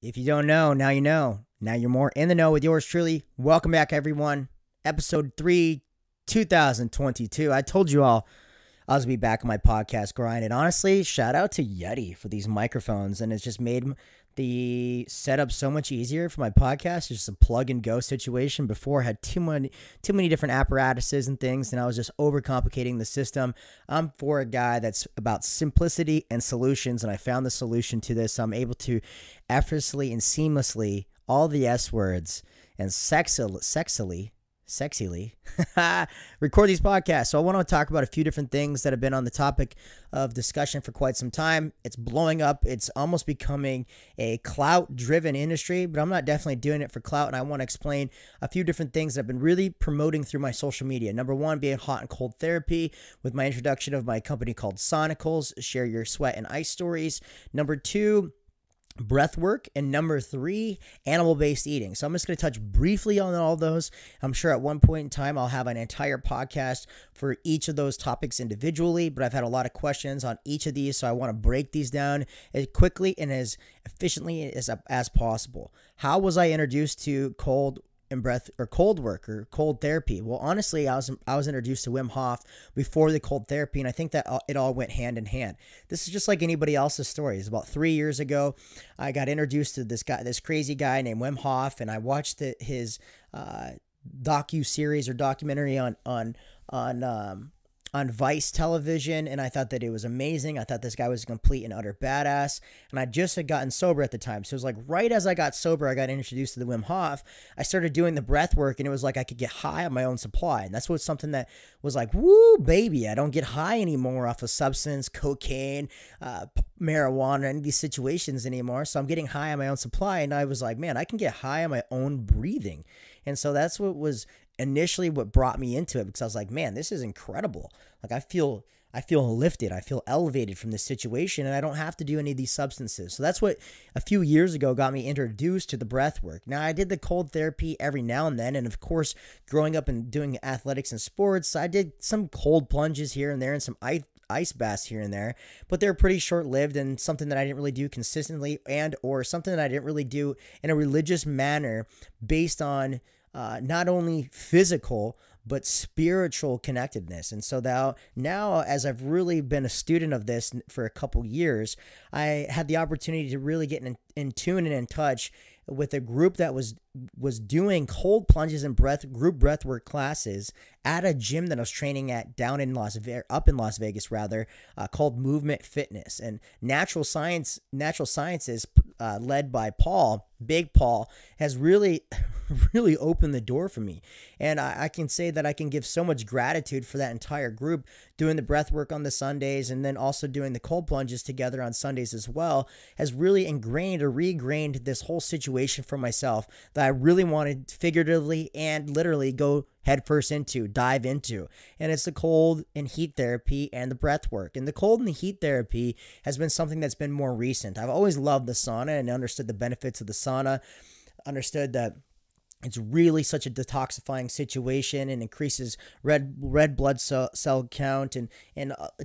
If you don't know, now you know. Now you're more in the know with yours truly. Welcome back, everyone. Episode 3, 2022. I told you all I was going to be back on my podcast grind. And honestly, shout out to Yeti for these microphones. And it's just made the setup so much easier for my podcast. It's just a plug and go situation. Before I had too many different apparatuses and things, and I was just overcomplicating the system. I'm for a guy that's about simplicity and solutions, and I found the solution to this. I'm able to effortlessly and seamlessly, all the S words, and sexily record these podcasts. So I want to talk about a few different things that have been on the topic of discussion for quite some time. It's blowing up. It's almost becoming a clout driven industry, but I'm not definitely doing it for clout. And I want to explain a few different things that I've been really promoting through my social media. Number one, being hot and cold therapy with my introduction of my company called Sonicals, share your sweat and ice stories. Number two, breath work. And number three, animal-based eating. So I'm just going to touch briefly on all those. I'm sure at one point in time I'll have an entire podcast for each of those topics individually, but I've had a lot of questions on each of these, so I want to break these down as quickly and as efficiently as possible. How was I introduced to cold and breath or cold work or cold therapy? Well, honestly, I was introduced to Wim Hof before the cold therapy, and I think that it all went hand in hand. This is just like anybody else's story. It's about 3 years ago. I got introduced to this crazy guy named Wim Hof, and I watched his docu-series or documentary on Vice television, and I thought that it was amazing. I thought this guy was a complete and utter badass, and I just had gotten sober at the time. So it was like right as I got sober, I got introduced to the Wim Hof. I started doing the breath work, and it was like I could get high on my own supply, and that's what something that was like, woo, baby, I don't get high anymore off of substance, cocaine, marijuana, any of these situations anymore, so I'm getting high on my own supply, and I was like, man, I can get high on my own breathing. And so that's what was initially what brought me into it, because I was like, man, this is incredible. Like I feel lifted, I feel elevated from this situation, and I don't have to do any of these substances. So that's what a few years ago got me introduced to the breath work. Now, I did the cold therapy every now and then, and of course, growing up and doing athletics and sports, I did some cold plunges here and there and some ice baths here and there, but they're pretty short-lived and something that I didn't really do consistently, and or something that I didn't really do in a religious manner based on not only physical but spiritual connectedness. And so now as I've really been a student of this for a couple years, I had the opportunity to really get in tune and in touch with a group that was doing cold plunges and group breathwork classes at a gym that I was training at up in Las Vegas called Movement Fitness. And Natural Sciences, led by Big Paul, has really opened the door for me. And I can say that I can give so much gratitude for that entire group, doing the breath work on the Sundays and then also doing the cold plunges together on Sundays as well, has really ingrained or re-grained this whole situation for myself that I really wanted figuratively and literally go headfirst dive into. And it's the cold and heat therapy and the breath work. And the cold and the heat therapy has been something that's been more recent. I've always loved the sauna and understood the benefits of the sauna, understood that it's really such a detoxifying situation and increases red blood cell count and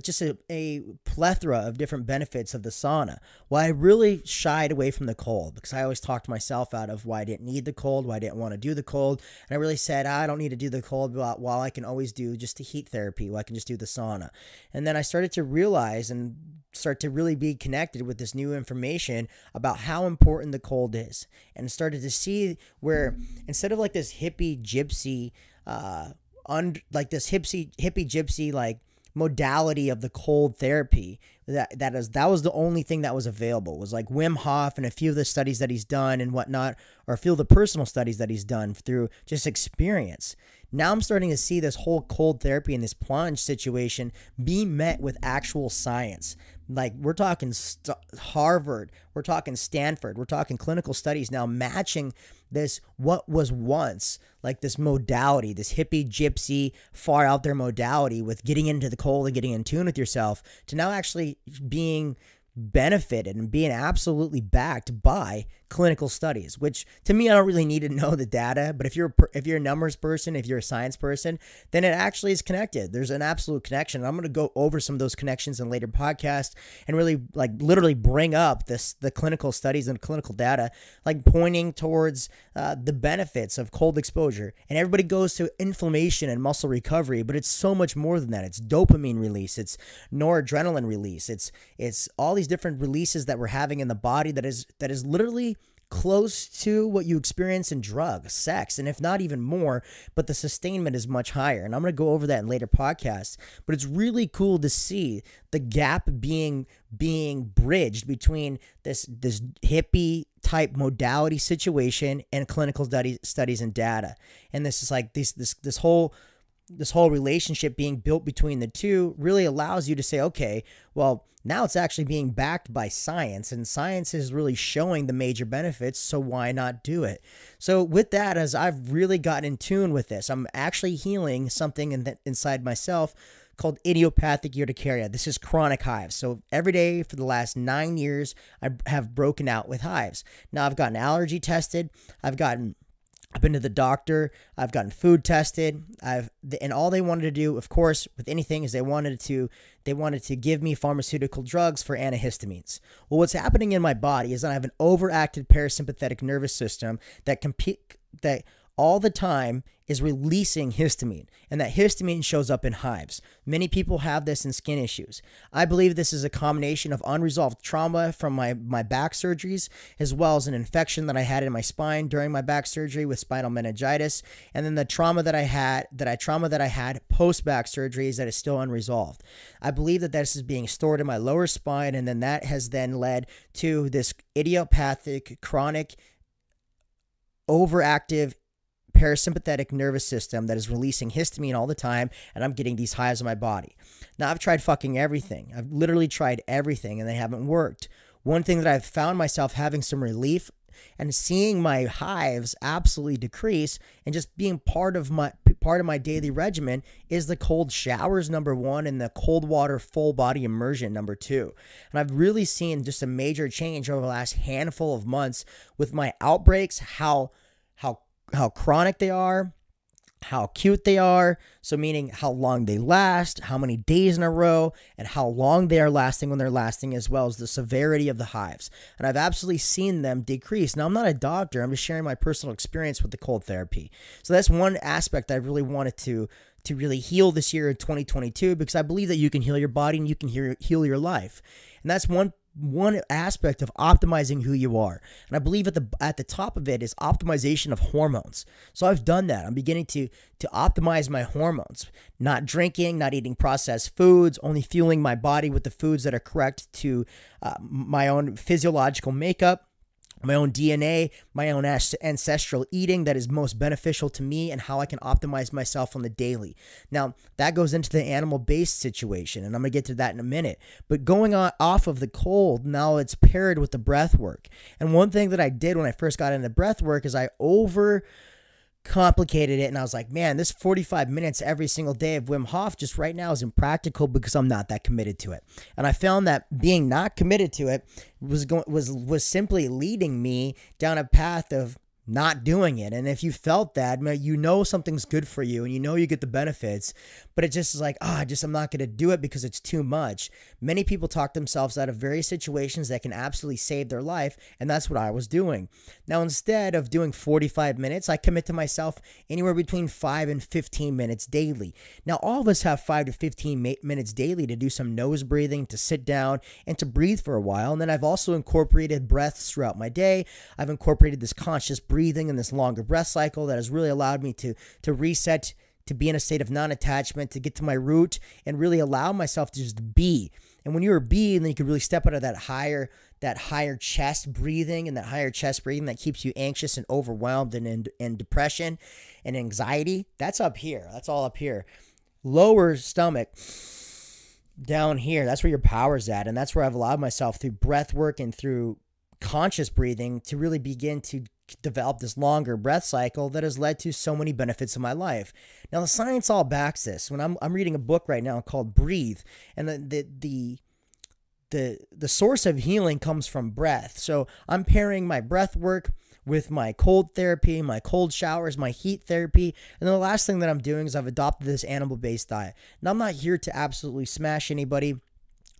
just a plethora of different benefits of the sauna. Well, I really shied away from the cold because I always talked myself out of why I didn't need the cold, why I didn't want to do the cold. And I really said, I don't need to do the cold while I can always do just the heat therapy, while I can just do the sauna. And then I started to realize and start to really be connected with this new information about how important the cold is, and started to see where instead of like this hippie gypsy modality of the cold therapy, that was the only thing that was available, was like Wim Hof and a few of the studies that he's done and whatnot, or a few of the personal studies that he's done through just experience. Now I'm starting to see this whole cold therapy and this plunge situation be met with actual science. Like we're talking Harvard, we're talking Stanford, we're talking clinical studies now matching this, what was once like this modality, this hippie gypsy far out there modality with getting into the cold and getting in tune with yourself, to now actually being benefited and being absolutely backed by clinical studies, which to me, I don't really need to know the data, but if you're a numbers person, if you're a science person, then it actually is connected. There's an absolute connection. I'm going to go over some of those connections in later podcasts and really like literally bring up the clinical studies and clinical data, like pointing towards the benefits of cold exposure. And everybody goes to inflammation and muscle recovery, but it's so much more than that. It's dopamine release, it's noradrenaline release, it's all these different releases that we're having in the body that is literally close to what you experience in drugs, sex, and if not even more, but the sustainment is much higher. And I'm going to go over that in later podcasts, but it's really cool to see the gap being bridged between this hippie type modality situation and clinical studies and data. And this is like this whole relationship being built between the two really allows you to say, okay, well, now it's actually being backed by science, and science is really showing the major benefits, so why not do it? So with that, as I've really gotten in tune with this, I'm actually healing something inside myself called idiopathic urticaria. This is chronic hives. So every day for the last 9 years, I have broken out with hives. Now I've gotten allergy tested. I've been to the doctor. I've gotten food tested. And all they wanted to do, of course, with anything is they wanted to give me pharmaceutical drugs for antihistamines. Well, what's happening in my body is that I have an overactive parasympathetic nervous system that all the time is releasing histamine, and that histamine shows up in hives. Many people have this in skin issues. I believe this is a combination of unresolved trauma from my back surgeries, as well as an infection that I had in my spine during my back surgery with spinal meningitis, and then the trauma that I had post back surgeries that is still unresolved. I believe that this is being stored in my lower spine, and then that has then led to this idiopathic, chronic, overactive parasympathetic nervous system that is releasing histamine all the time, and I'm getting these hives in my body. Now, I've tried fucking everything. I've literally tried everything, and they haven't worked. One thing that I've found myself having some relief and seeing my hives absolutely decrease and just being part of my daily regimen is the cold showers, number one, and the cold water full body immersion, number two. And I've really seen just a major change over the last handful of months with my outbreaks, how chronic they are, how acute they are, so meaning how long they last, how many days in a row, and how long they are lasting when they're lasting, as well as the severity of the hives. And I've absolutely seen them decrease. Now, I'm not a doctor. I'm just sharing my personal experience with the cold therapy. So that's one aspect I really wanted to really heal this year in 2022, because I believe that you can heal your body and you can heal your life. And that's one aspect of optimizing who you are. And I believe at the top of it is optimization of hormones. So I've done that. I'm beginning to optimize my hormones, not drinking, not eating processed foods, only fueling my body with the foods that are correct to my own physiological makeup, my own DNA, my own ancestral eating that is most beneficial to me, and how I can optimize myself on the daily. Now, that goes into the animal-based situation, and I'm going to get to that in a minute. But going off of the cold, now it's paired with the breath work. And one thing that I did when I first got into breath work is I complicated it, and I was like, man, this 45 minutes every single day of Wim Hof just right now is impractical because I'm not that committed to it. And I found that being not committed to it was simply leading me down a path of not doing it. And if you felt that, you know something's good for you and you know you get the benefits, but it just is like, I'm not going to do it because it's too much. Many people talk themselves out of various situations that can absolutely save their life, and that's what I was doing. Now, instead of doing 45 minutes, I commit to myself anywhere between 5 and 15 minutes daily. Now, all of us have 5 to 15 minutes daily to do some nose breathing, to sit down, and to breathe for a while. And then I've also incorporated breaths throughout my day. I've incorporated this conscious breathing and this longer breath cycle that has really allowed me to reset, to be in a state of non-attachment, to get to my root and really allow myself to just be. And when you're a bee, then you can really step out of that higher chest breathing, and that higher chest breathing that keeps you anxious and overwhelmed and depression and anxiety. That's up here. That's all up here. Lower stomach down here. That's where your power's at. And that's where I've allowed myself through breath work and through conscious breathing to really begin to develop this longer breath cycle that has led to so many benefits in my life. Now, the science all backs this. When I'm reading a book right now called Breathe, and the the source of healing comes from breath. So I'm pairing my breath work with my cold therapy, my cold showers, my heat therapy. And then the last thing that I'm doing is I've adopted this animal-based diet. Now, I'm not here to absolutely smash anybody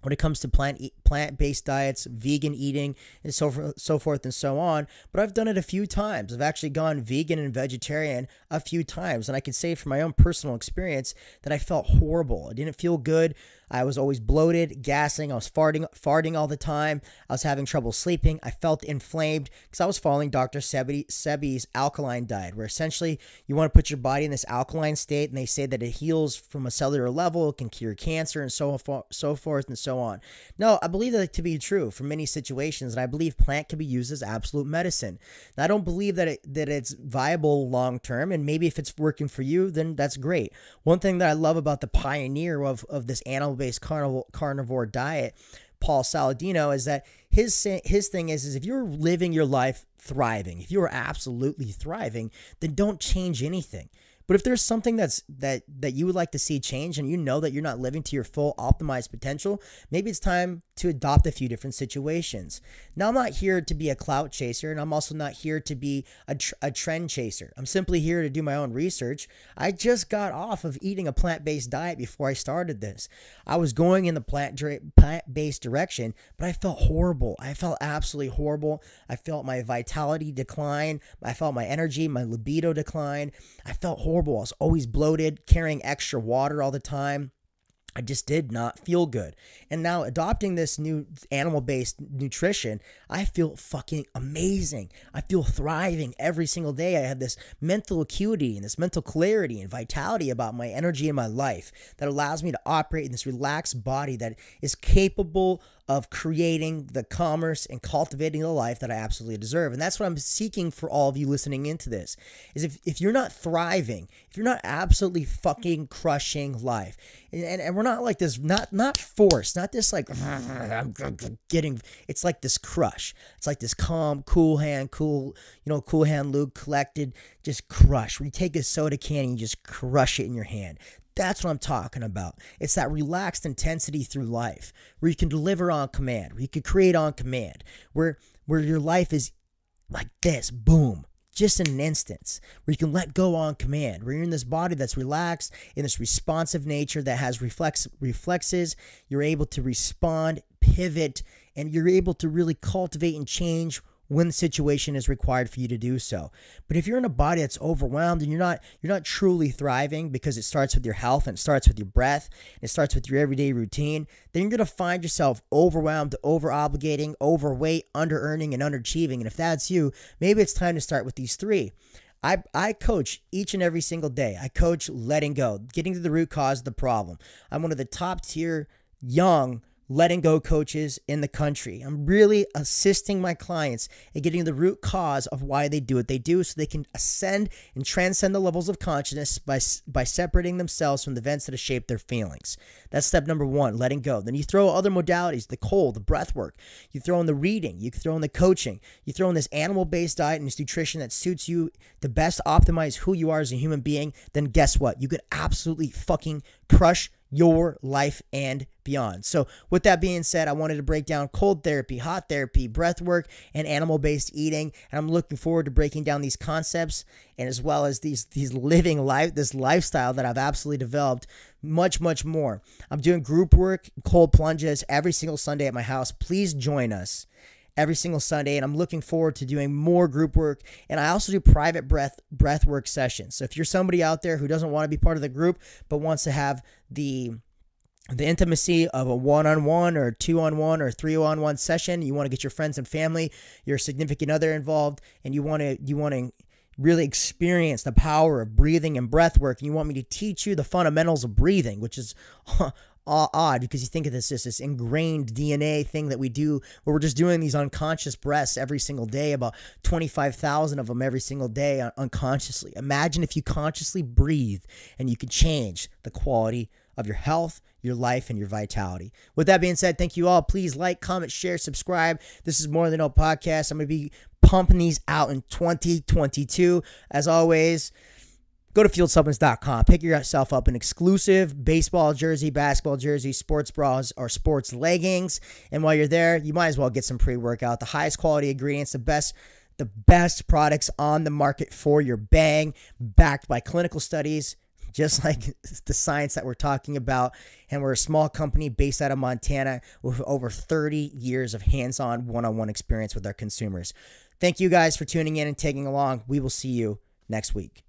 when it comes to plant-based diets, vegan eating, and so forth and so on. But I've done it a few times. I've actually gone vegan and vegetarian a few times. And I can say from my own personal experience that I felt horrible. I didn't feel good. I was always bloated, gassing. I was farting all the time. I was having trouble sleeping. I felt inflamed because I was following Dr. Sebi's alkaline diet, where essentially you want to put your body in this alkaline state, and they say that it heals from a cellular level, it can cure cancer, and so forth and so on. No, I believe that to be true for many situations, and I believe plant can be used as absolute medicine. Now, I don't believe that it's viable long term, and maybe if it's working for you, then that's great. One thing that I love about the pioneer of this animal-based carnivore diet, Paul Saladino, is that his thing is if you're living your life thriving, if you are absolutely thriving, then don't change anything. But if there's something that you would like to see change, and you know that you're not living to your full optimized potential, maybe it's time to adopt a few different situations. Now, I'm not here to be a clout chaser, and I'm also not here to be a trend chaser. I'm simply here to do my own research. I just got off of eating a plant-based diet before I started this. I was going in the plant-based direction, but I felt horrible. I felt absolutely horrible. I felt my vitality decline. I felt my energy, my libido decline. I felt horrible. I was always bloated, carrying extra water all the time. I just did not feel good. And now adopting this new animal-based nutrition, I feel fucking amazing. I feel thriving every single day. I have this mental acuity and this mental clarity and vitality about my energy and my life that allows me to operate in this relaxed body that is capable of creating the commerce and cultivating the life that I absolutely deserve. And that's what I'm seeking for all of you listening into this, is if you're not thriving, if you're not absolutely fucking crushing life, and we're not like this, not forced, not this like getting, it's like this crush. It's like this calm, cool hand Luke, collected, just crush, where you take a soda can and you just crush it in your hand. That's what I'm talking about. It's that relaxed intensity through life where you can deliver on command, where you can create on command, where your life is like this, boom, just in an instance, where you can let go on command, where you're in this body that's relaxed, in this responsive nature that has reflexes. You're able to respond, pivot, and you're able to really cultivate and change when the situation is required for you to do so. But if you're in a body that's overwhelmed and you're not truly thriving, because it starts with your health and it starts with your breath and it starts with your everyday routine, then you're going to find yourself overwhelmed, over-obligating, overweight, under-earning, and underachieving. And if that's you, maybe it's time to start with these three. I coach each and every single day. I coach letting go, getting to the root cause of the problem. I'm one of the top tier young letting go coaches in the country. I'm really assisting my clients in getting the root cause of why they do what they do, so they can ascend and transcend the levels of consciousness by separating themselves from the events that have shaped their feelings. That's step number one, letting go. Then you throw other modalities, the cold, the breath work. You throw in the reading. You throw in the coaching. You throw in this animal-based diet and this nutrition that suits you to best optimize who you are as a human being. Then guess what? You could absolutely fucking crush your life and beyond. So with that being said, I wanted to break down cold therapy, hot therapy, breath work, and animal-based eating. And I'm looking forward to breaking down these concepts, and as well as these living life, this lifestyle that I've absolutely developed, much more. I'm doing group work, cold plunges every single Sunday at my house. Please join us every single Sunday, and I'm looking forward to doing more group work. And I also do private breath work sessions. So if you're somebody out there who doesn't want to be part of the group but wants to have the intimacy of a one-on-one or two-on-one or three-on-one session, you want to get your friends and family, your significant other involved, and you want to really experience the power of breathing and breath work, and you want me to teach you the fundamentals of breathing, which is odd because you think of this as this ingrained DNA thing that we do, where we're just doing these unconscious breaths every single day, about 25,000 of them every single day unconsciously. Imagine if you consciously breathe and you could change the quality of your health, your life, and your vitality. With that being said, thank you all. Please like, comment, share, subscribe. This is More Than a Podcast. I'm going to be pumping these out in 2022. As always, Go to fieldsupplements.com. Pick yourself up an exclusive baseball jersey, basketball jersey, sports bras, or sports leggings. And while you're there, you might as well get some pre-workout. The highest quality ingredients, the best products on the market for your bang, backed by clinical studies, just like the science that we're talking about. And we're a small company based out of Montana with over 30 years of hands-on one-on-one experience with our consumers. Thank you guys for tuning in and tagging along. We will see you next week.